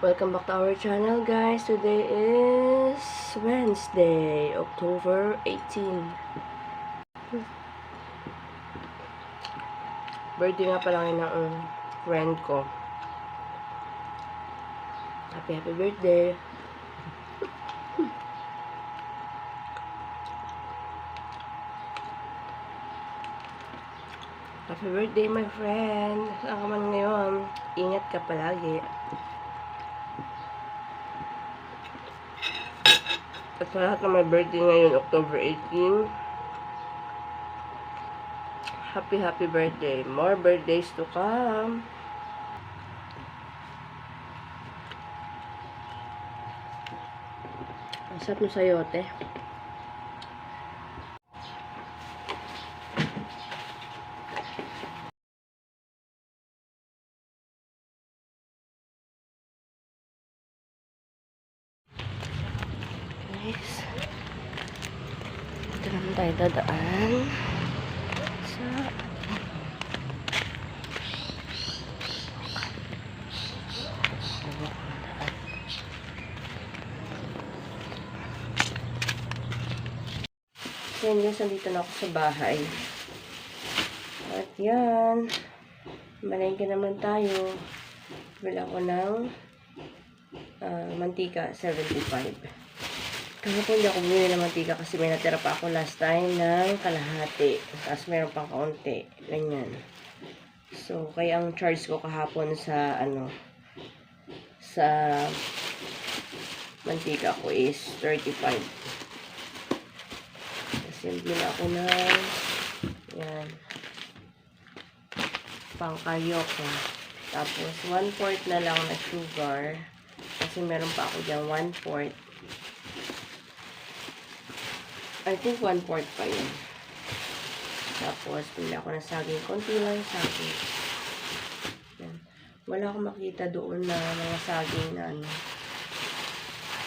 Welcome back to our channel, guys. Today is Wednesday, October 18. Birthday nga pala ngayon ng friend ko. Happy birthday. Happy birthday, my friend. Saan ka man ngayon? Ingat ka palagi. At sa lahat na may birthday ngayon, October 18, happy birthday. More birthdays to come. Ang sarap ng sayote. Guys, dito naman tayo dadaan sa yan guys, nandito na ako sa bahay. At yan, malengke naman tayo. Bili ako ng mantika, 75. Kahapon hindi ako bumili ng mantika kasi may natira pa ako last time ng kalahati. Tapos meron pang kaunti. Ganyan. So, kaya ang charge ko kahapon sa sa mantika ko is 35. Kasi bili ako ng yan, pangkayoko. Tapos 1/4 na lang na sugar. Kasi meron pa ako dyan 1/4. I think 1/4 pa yun. Tapos, pili ako ng saging. Konti lang yung saging. Yan. Wala akong makita doon na mga saging na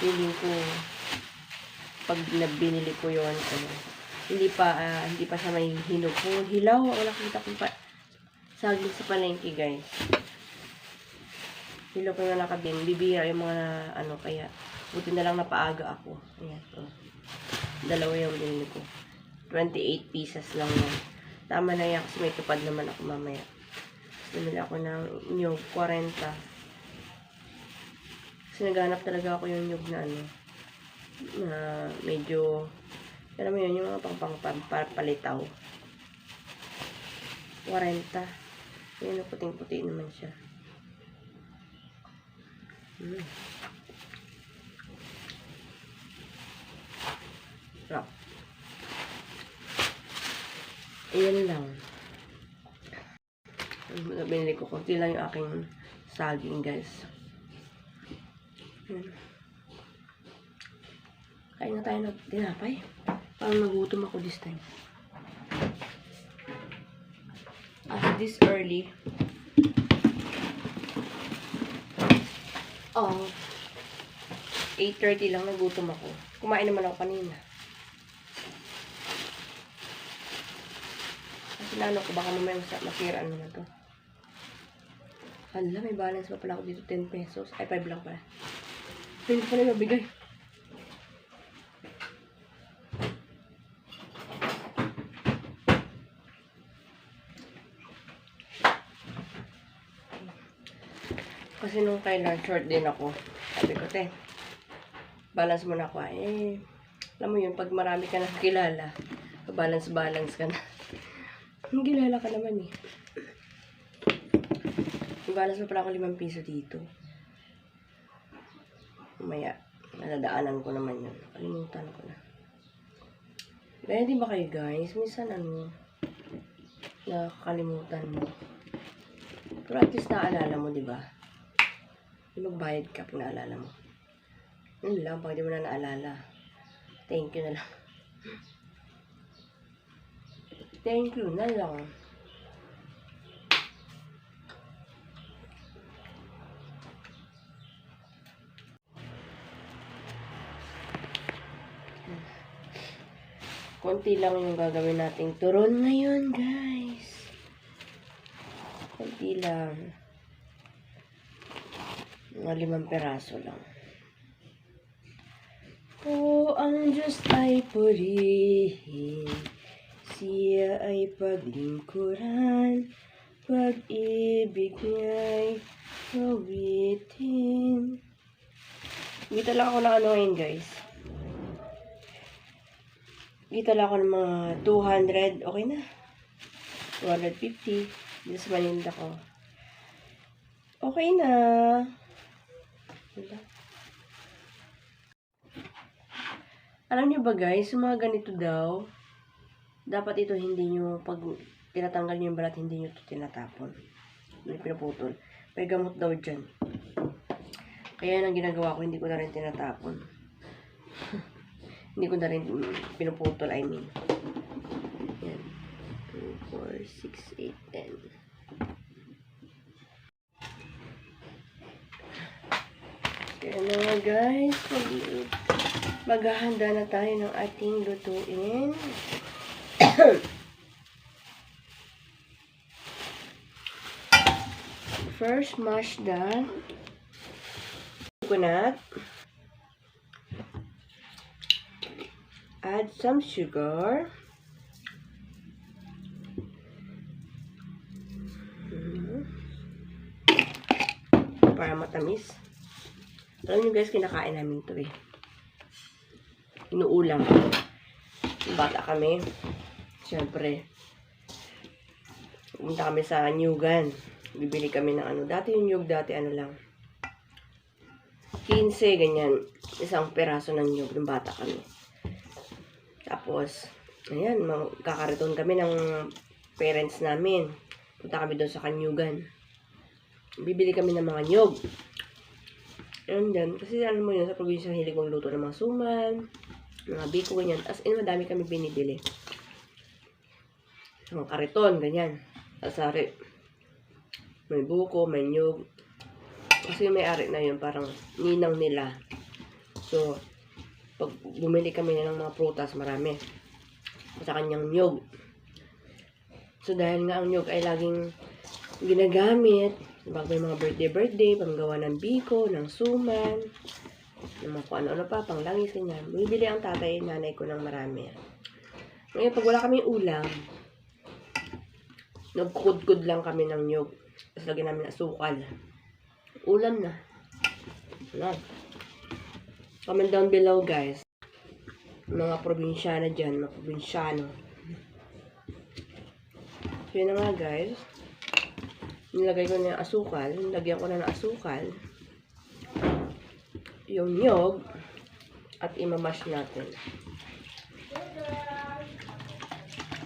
feeling ko, pag binili ko yun, hindi pa siya may hinog. Kung hilaw, wala nakita kong saging sa palengke, guys. Hilaw ko na nakabin. Bibira yung mga kaya buti na lang napaaga ako. Ayan, dalawa yung binili ko. 28 pieces lang yan. Tama na yan kasi may tupad naman ako mamaya. Bumili ako ng nyug, 40. Kasi naghanap talaga ako yung nyug na na medyo, alam mo yun, yung mga palitaw. 40. Yun, puting-puti naman siya. Rock. Ayan lang. Binili ko. Kunti lang yung aking saging, guys. Kain na tayo ng tinapay. Parang nagutom ako this time. After this early. 8:30 lang nagutom ako. Kumain naman ako kanina. Lalo ko baka mamaya masiraan naman to. Hala, may balance pa pala ako dito, 10 pesos. Ay, 5 lang pala. Hindi ko pala nabigay. Kasi nung kailan, short din ako. Sabi ko, balance mo na ako. Alam mo yun, pag marami ka na kilala, balance ka na. Gilala ka naman eh. Ibalas mo pala ako 5 piso dito. Mamaya, nadadaanan ko naman yun. Kalimutan ko na. Kaya di ba kayo guys? Minsan nakakalimutan mo. Pero at least naalala mo, di ba? Magbayad ka pag naalala mo. Yun lang, pag di mo na naalala. Thank you na lang. Thank you na lang. Konti lang yung gagawin nating turon ngayon, guys. Konti lang. Mga 5 peraso lang. O ang Diyos ay purihin, siya ay paglingkuran, pag-ibig niya'y awitin. Gita lang ako ng ano ngayon, guys. Gita lang ako ng mga 200, okay na. 250. Dito sa maninda ko. Okay na. Wala. Alam niyo ba guys, yung mga ganito daw, dapat ito hindi nyo, pag tinatanggal nyo yung balat, hindi nyo ito tinatapon. Hindi pinuputol. May gamot daw dyan. Kaya yan ang ginagawa ko, hindi ko na rin tinatapon. Hindi ko na rin pinuputol, I mean. Yan. 2, 4, 6, 8, 10. Kaya na nga guys, maghahanda na tayo ng ating lutuin. First, mash the coconut. Add some sugar. Para matamis. Alam niyo guys, kinakain namin ito eh. Inuulam. Bata kami. Siyempre. Pumunta kami sa Nyugan. Bibili kami ng ano. Dati yung nyug, dati ano lang. 15, ganyan. Isang peraso ng nyug. Nung bata kami. Tapos, ayan, kakariton kami ng parents namin. Punta kami doon sa Kanyugan. Bibili kami ng mga nyug. And then, kasi alam mo yun, sa probinsya hilig kong luto ng mga suman, mga biko, ganyan. As in, madami kami binibili. Mga kariton, ganyan. Asari. May buko, may nyug. Kasi yung may-ari na yun, parang ninang nila. So, pag bumili kami ng mga prutas, marami. Sa kanyang nyug. So, dahil nga ang nyug ay laging ginagamit, pag may mga birthday, panggawa ng biko, ng suman, ng mga kung ano-ano pa, panglangis, ganyan. Bumibili ang tatay, nanay ko ng marami. Ngayon, pag wala kaming ulam, nagkukudkud lang kami ng nyug. Tapos lagyan namin asukal. Ulam na. Wala. Comment down below, guys. Mga probinsyana dyan, mga probinsyano. So, yun na nga, guys. Nilagay ko na yung asukal. Nilagyan ko na ng asukal. Yung nyog. At imamash natin.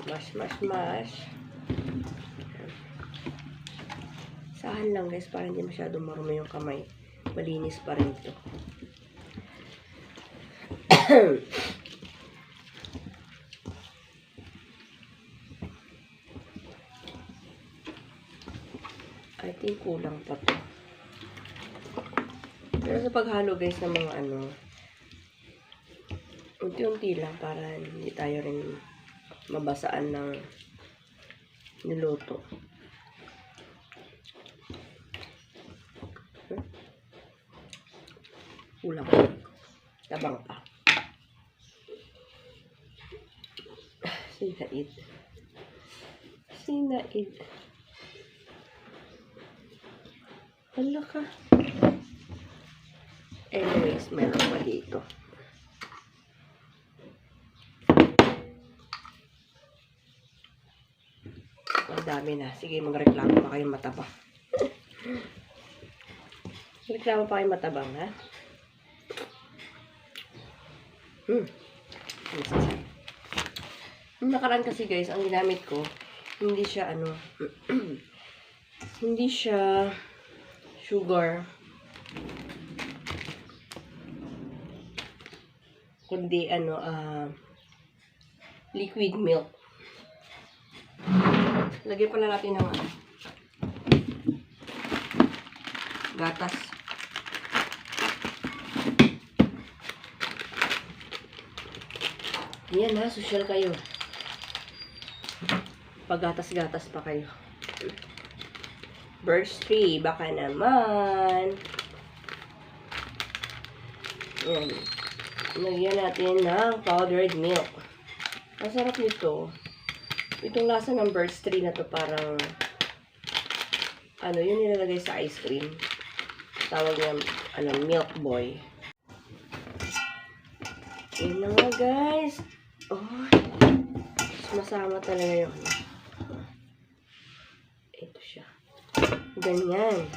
Mash, mash, mash. Sahan lang, guys, para hindi masyadong marumi yung kamay. Malinis pa rin ito. I think kulang pa to. Pero sa paghalo guys ng mga ano, unti-unti lang para hindi tayo rin mabasaan ng niluto. Kulang. Tabang pa. Sinaid. Sinaid. Hala ka. Anyways, meron pa dito. Ang dami na. Sige, magreklamo pa kayong matabang. Reklamo pa kayong matabang, ha? Yung nakaraan kasi guys, ang ginamit ko, hindi siya ano, hindi siya sugar, kundi ano, liquid milk. Lagyan pala natin ng gatas. Yan ha, social kayo. Paggatas-gatas pa kayo. Verse 3, baka naman. Yan. Lagyan natin ng powdered milk. Ang sarap nito. Itong lasa ng Burt's Bees na to parang yun nilalagay sa ice cream. Tawag niya, milk boy. Yun na nga, guys. Oh, masama talaga yun. Ito siya. Ganyan.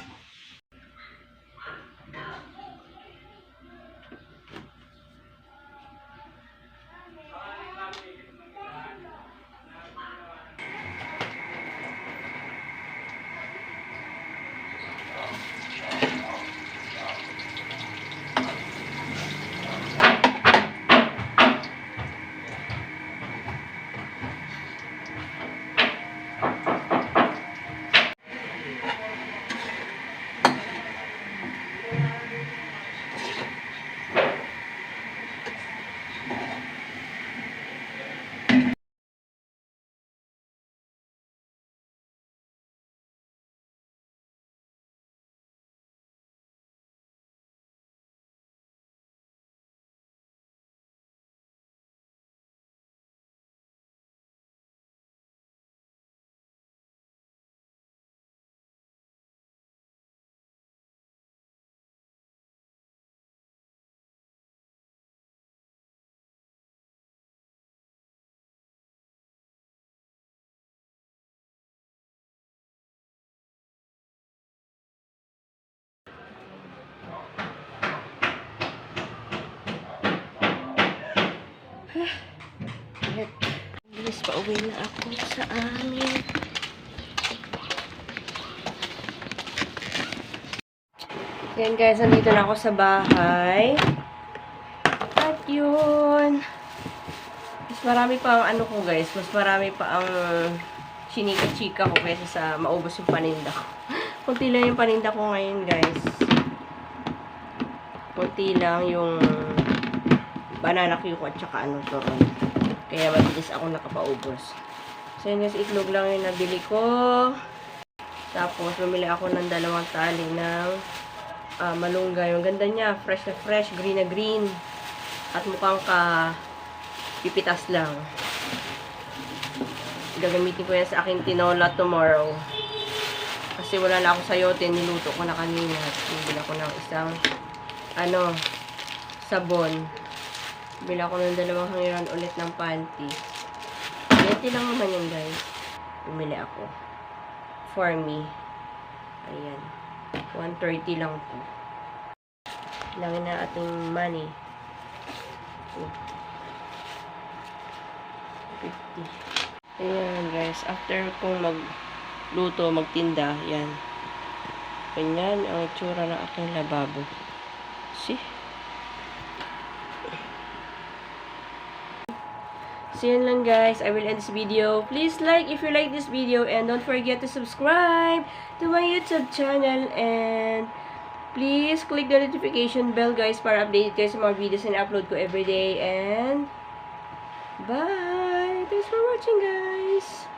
Bilis pa uwi na ako sa amin. Yan guys, nandito na ako sa bahay. At yun. Mas marami pa ang ko guys. Mas marami pa ang chinika-chika ko kaysa sa maubos yung paninda ko. Kunti lang yung paninda ko ngayon guys. Kunti lang yung banana cue ko at saka doon. Kaya mabilis ako nakapaubos. So yun guys, itlog lang yung nabili ko. Tapos bumili ako ng 2 tali ng malunggay. Yung ganda niya, fresh na fresh, green na green. At mukhang pipitas lang. Gagamitin ko yan sa aking tinola tomorrow. Kasi wala na ako sayote, niluto ko na kanina. Bumili ako ng isang sabon. Bili ako ng 2 hangiran ulit ng panty. 20 lang naman yun, guys. Bumili ako. For me. Ayan. 130 lang po. Langin na ating money. 50. Ayan, guys. After kong magluto, magtinda, yan. Ganyan ang itsura ng aking lababo. See? So yun lang guys, I will end this video. Please like if you like this video and don't forget to subscribe to my YouTube channel and please click the notification bell guys para update kayo sa mga videos na upload ko everyday and bye! Thanks for watching guys!